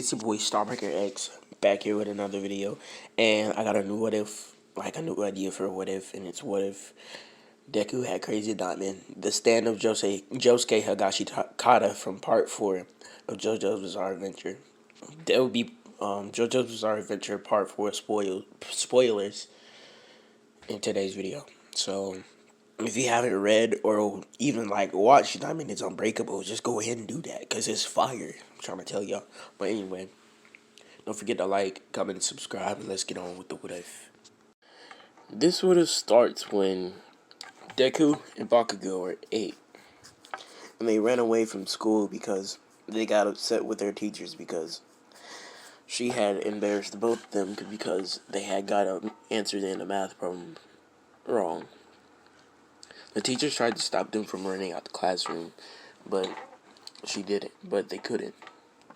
it's your boy Starbreaker X back here with another video, and I got a new a new idea for what if, and it's what if Deku had Crazy Diamond, the stand of Josuke Higashi Kata from Part 4 of JoJo's Bizarre Adventure. That would be JoJo's Bizarre Adventure Part 4 spoilers in today's video. So if you haven't read or even watched Diamond is Unbreakable, just go ahead and do that because it's fire. I'm trying to tell y'all. But anyway, don't forget to like, comment, and subscribe, and let's get on with the what if. This what if starts when Deku and Bakugo were 8, and they ran away from school because they got upset with their teachers because she had embarrassed both of them because they had got answers in a math problem wrong. The teachers tried to stop them from running out the classroom, but she didn't. But they couldn't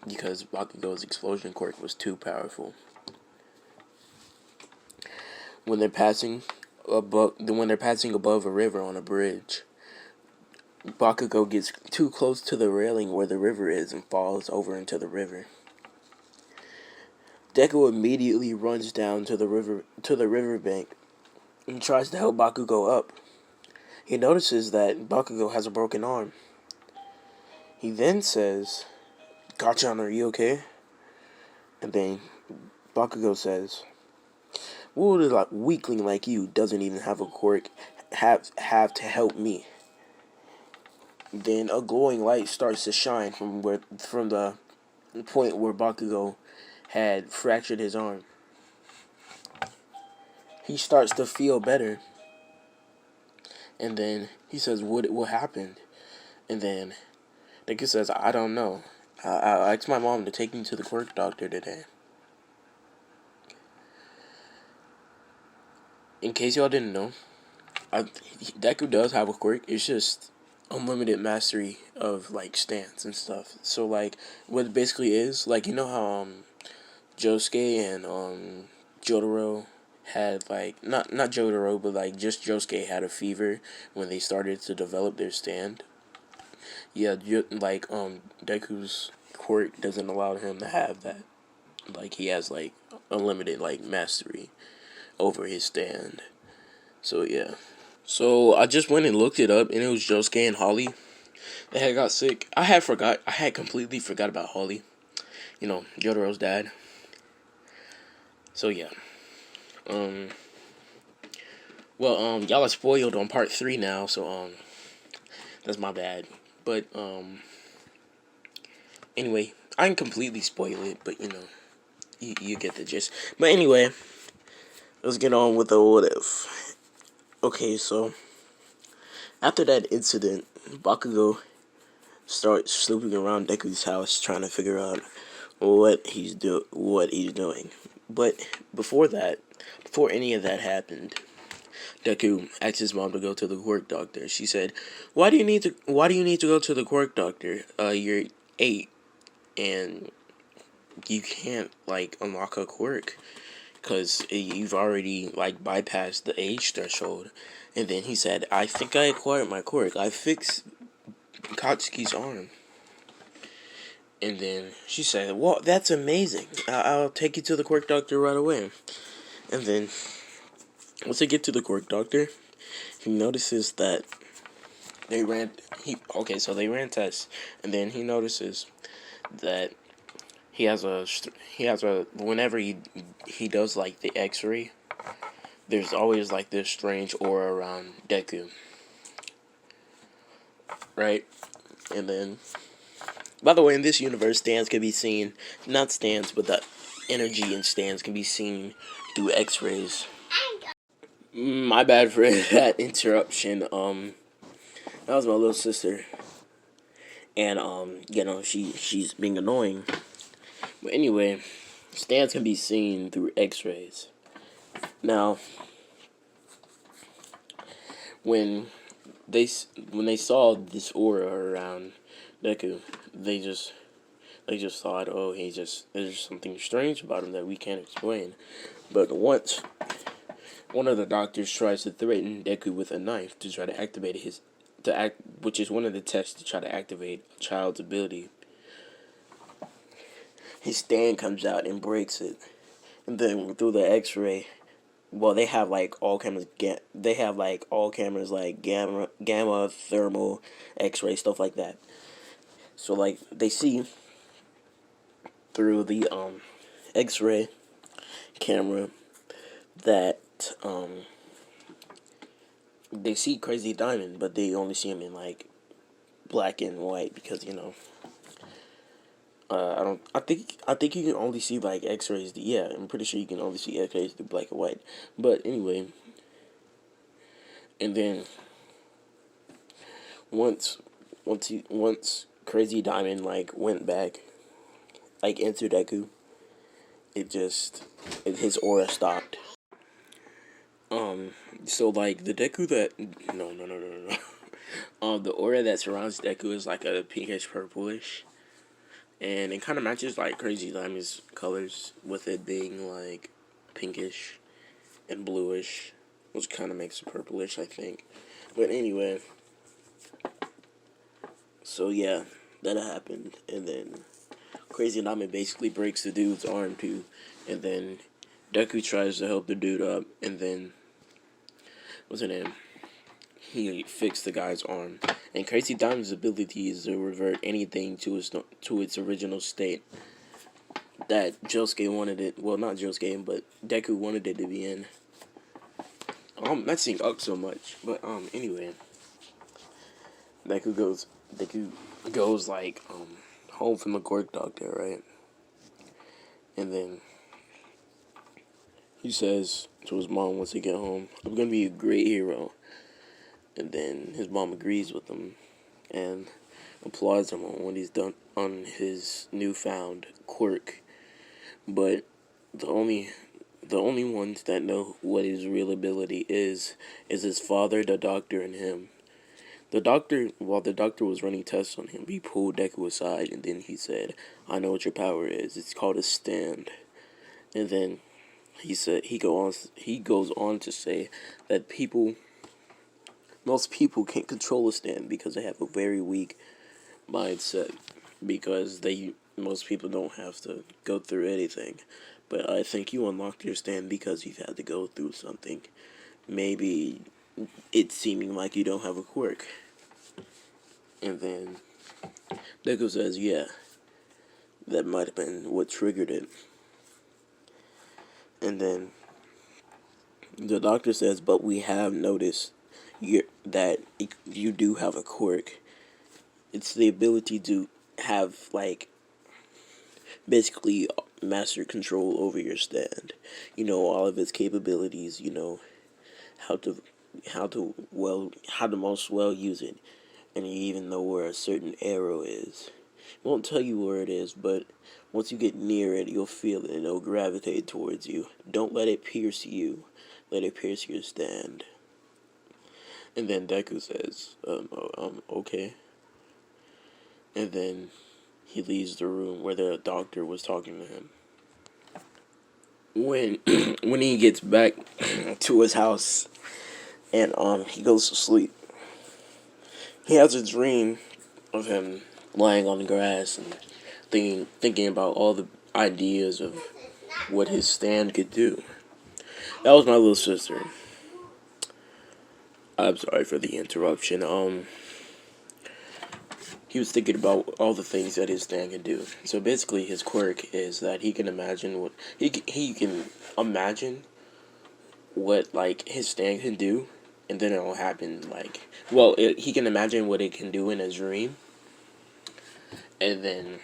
because Bakugo's explosion quirk was too powerful. When they're passing above a river on a bridge, Bakugo gets too close to the railing where the river is and falls over into the river. Deku immediately runs down to the riverbank and tries to help Bakugo up. He notices that Bakugo has a broken arm. He then says, "Gachan, are you okay?" And then Bakugo says, "What would a weakling like you doesn't even have a quirk have to help me?" Then a glowing light starts to shine from the point where Bakugo had fractured his arm. He starts to feel better. And then he says, what happened? And then Deku says, "I don't know. I asked my mom to take me to the quirk doctor today." In case y'all didn't know, Deku does have a quirk. It's just unlimited mastery of stance and stuff. So what it basically is, you know how Josuke and Jotaro had not Jotaro, but just Josuke had a fever when they started to develop their stand. Yeah, Deku's quirk doesn't allow him to have that. He has unlimited mastery over his stand. So yeah. So I just went and looked it up, and it was Josuke and Holly that had got sick. I had completely forgot about Holly. You know, Jotaro's dad. So yeah. Y'all are spoiled on part 3 now, so that's my bad. But anyway, I can completely spoil it, but you get the gist. But anyway, let's get on with the what if. Okay, so after that incident, Bakugo starts snooping around Deku's house trying to figure out what he's doing. But before any of that happened, Deku asked his mom to go to the quirk doctor. She said, Why do you need to go to the quirk doctor? You're 8 and you can't unlock a quirk because you've already bypassed the age threshold." And then he said, "I think I acquired my quirk. I fixed Katsuki's arm." And then she said, "Well, that's amazing. I'll take you to the quirk doctor right away." And then once they get to the quirk doctor, he notices that they ran tests, and then he notices that he has a whenever he does the X-ray, there's always this strange aura around Deku, right? And then, by the way, in this universe, stands can be seen, not stands, but the energy in stands can be seen through X-rays. My bad for that interruption. That was my little sister, and she's being annoying. But anyway, stands can be seen through X-rays. Now, when they saw this aura around Deku, they just thought, "Oh, there's something strange about him that we can't explain." But once one of the doctors tries to threaten Deku with a knife to try to activate which is one of the tests to try to activate a child's ability. his stand comes out and breaks it, and then through the X-ray, well, they have like all cameras. They have like all cameras like gamma, thermal, X-ray, stuff like that. So like they see through the X-ray camera that they see Crazy Diamond, but they only see him in like black and white because I don't. I think you can only see like X-rays. Yeah, I'm pretty sure you can only see X-rays through black and white. But anyway, and then once once Crazy Diamond like went back like into Deku, his aura stopped. Um, so like the Deku that no. The aura that surrounds Deku is like a pinkish purplish, and it kind of matches like Crazy Diamond's colors with it being like pinkish and bluish, which kind of makes it purplish, I think. But anyway, so yeah, that happened, and then Crazy Diamond basically breaks the dude's arm too, and then Deku tries to help the dude up, and then what's her name? He fixed the guy's arm, and Crazy Diamond's ability is to revert anything to its original state that Josuke wanted it. Well, not Josuke, but Deku wanted it to be in. Messing up so much, but anyway, Deku goes like home from the Quirk doctor, right? And then he says to his mom once he get home, "I'm gonna be a great hero." And then his mom agrees with him and applauds him on what he's done on his newfound quirk. But the only ones that know what his real ability is his father, the doctor, and him. The doctor, while the doctor was running tests on him, he pulled Deku aside and then he said, "I know what your power is. It's called a stand." And then he goes on to say that most people can't control a stand because they have a very weak mindset, because most people don't have to go through anything. But I think you unlocked your stand because you've had to go through something. Maybe it's seeming like you don't have a quirk. And then Deku says, "Yeah, that might have been what triggered it." And then the doctor says, "But we have noticed that you do have a quirk. It's the ability to have like basically master control over your stand. You know all of its capabilities. You know how to how to most well use it, and you even know where a certain arrow is. Won't tell you where it is, but once you get near it, you'll feel it and it'll gravitate towards you. Don't let it pierce you. Let it pierce your stand." And then Deku says, okay. And then he leaves the room where the doctor was talking to him. When when he gets back to his house and he goes to sleep, he has a dream of him lying on the grass and thinking about all the ideas of what his stand could do. That was my little sister. I'm sorry for the interruption. He was thinking about all the things that his stand can do. So basically, his quirk is that he can imagine what he can imagine what like his stand can do, and then it'll happen. Like, well, he can imagine what it can do in a dream, and then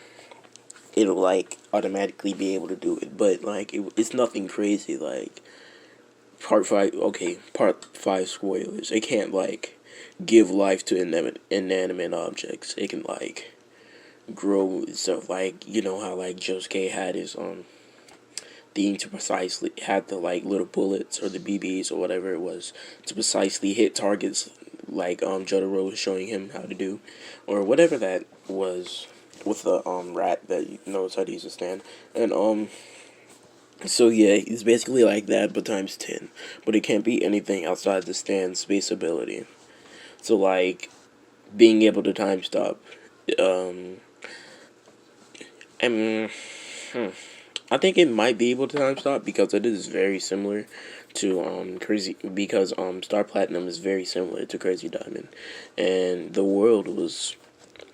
it'll like automatically be able to do it. But like, it's nothing crazy. Like part 5. Okay, part 5 spoilers. It can't like give life to inanimate objects. It can like grow stuff, like you know how like Josuke had his thing to precisely had the like little bullets or the BBs or whatever it was to precisely hit targets, like Jotaro was showing him how to do, or whatever that was with the rat that knows how to use a stand. And so yeah, it's basically like that but times 10. But it can't be anything outside the stand space ability. So like being able to time stop, and I think it might be able to time stop because it is very similar to Crazy because Star Platinum is very similar to Crazy Diamond, and the world was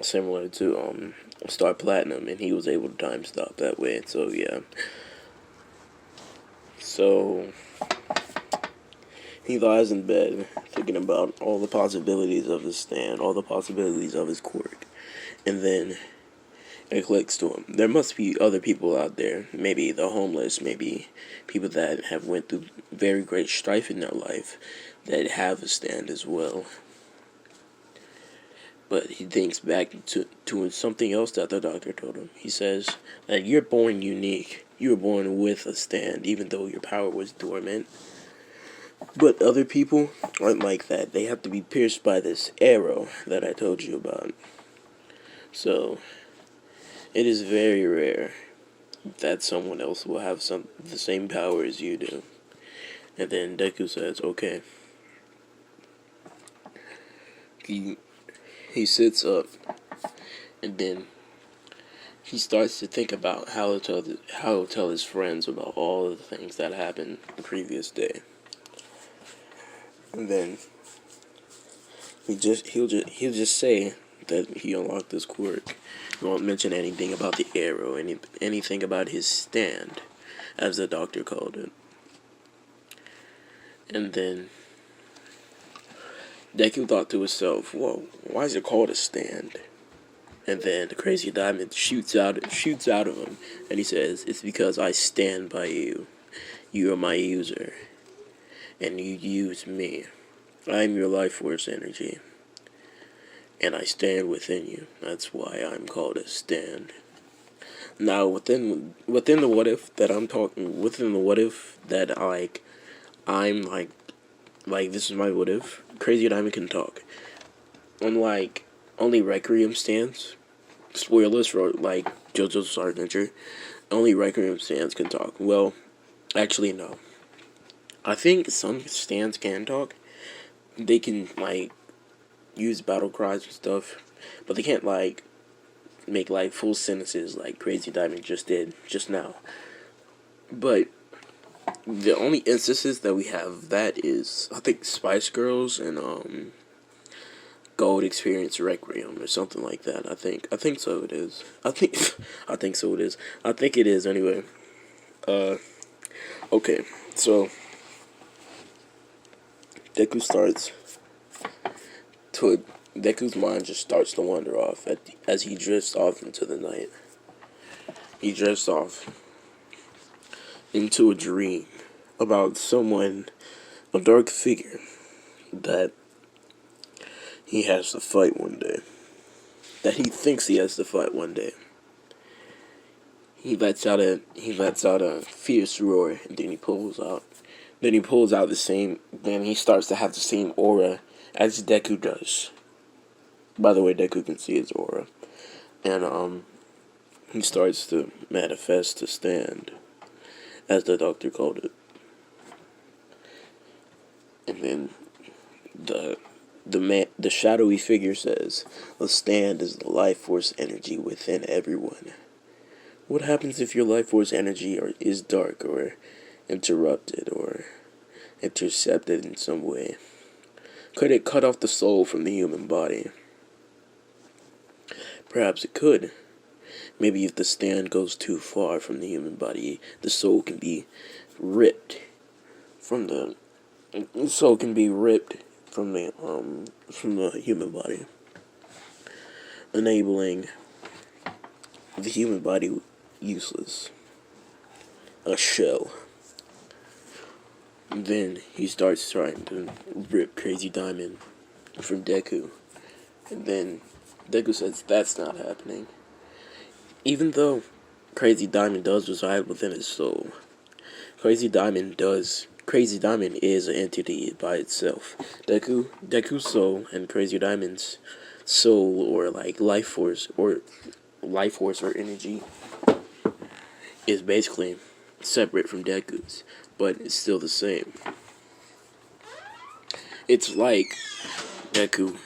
similar to Star Platinum, and he was able to time stop that way. So yeah, so he lies in bed thinking about all the possibilities of his stand, all the possibilities of his quirk, and then it clicks to him. There must be other people out there, maybe the homeless, maybe people that have went through very great strife in their life that have a stand as well. But he thinks back to something else that the doctor told him. He says that you're born unique. You were born with a stand, even though your power was dormant. But other people aren't like that. They have to be pierced by this arrow that I told you about. So it is very rare that someone else will have the same power as you do. And then Deku says, okay. He sits up, and then he starts to think about how to tell his friends about all of the things that happened the previous day. And then he'll just say that he unlocked this quirk. He won't mention anything about the arrow, anything about his stand, as the doctor called it. And then Deku thought to himself, "Whoa, why is it called a stand?" And then the crazy diamond shoots out of him, and he says, "It's because I stand by you. You are my user, and you use me. I am your life force energy, and I stand within you. That's why I'm called a stand." Now, within the what if that I'm talking, within the what if that I'm like this is my what if. Crazy Diamond can talk. Unlike only Requiem stands, spoilers for like JoJo's Bizarre Adventure, only Requiem stands can talk. Well, actually no. I think some stands can talk. They can like use battle cries and stuff, but they can't like make like full sentences like Crazy Diamond just did just now. But the only instances that we have that is I think Spice Girls and Gold Experience Requiem or something like that. I think so it is. I think so it is. I think it is anyway. Okay. So Deku starts to Deku's mind just starts to wander off as he drifts off into the night. He drifts off into a dream about someone, a dark figure that he has to fight one day. That he thinks he has to fight one day. He lets out a fierce roar, and then he pulls out the same. Then he starts to have the same aura as Deku does. By the way, Deku can see his aura, and he starts to manifest to stand, as the doctor called it. And then the shadowy figure says, "A stand is the life force energy within everyone. What happens if your life force energy is dark or interrupted or intercepted in some way? Could it cut off the soul from the human body? Perhaps it could. Maybe if the stand goes too far from the human body, the soul can be ripped from the human body, enabling the human body useless, a shell." Then he starts trying to rip Crazy Diamond from Deku, and then Deku says that's not happening. Even though Crazy Diamond does reside within his soul, Crazy Diamond is an entity by itself. Deku's soul and Crazy Diamond's soul or like life force or energy is basically separate from Deku's, but it's still the same. It's like Deku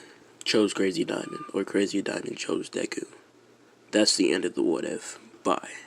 chose Crazy Diamond or Crazy Diamond chose Deku. That's the end of the what if. Bye.